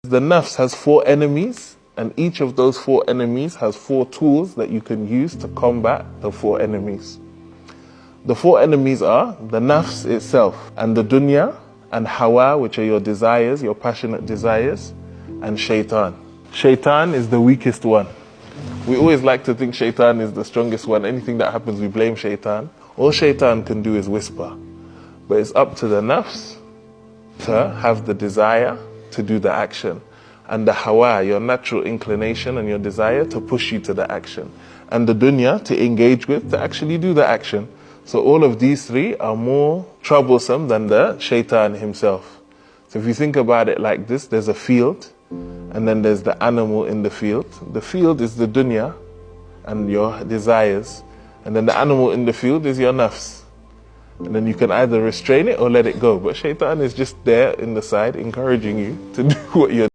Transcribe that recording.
The nafs has 4 enemies, and each of those 4 enemies has 4 tools that you can use to combat the 4 enemies. The 4 enemies are the nafs itself, and the dunya, and hawa, which are your desires, your passionate desires, and shaitan. Shaitan is the weakest one. We always like to think shaitan is the strongest one. Anything that happens, we blame shaitan. All shaitan can do is whisper. But it's up to the nafs to have the desire to do the action, and the hawa, your natural inclination and your desire, to push you to the action, and the dunya, to engage with, to actually do the action. So all of these 3 are more troublesome than the shaitan himself. So if you think about it like this, there's a field, and then there's the animal in the field. The field is the dunya and your desires, and then the animal in the field is your nafs. And then you can either restrain it or let it go. But shaitan is just there in the side, encouraging you to do what you're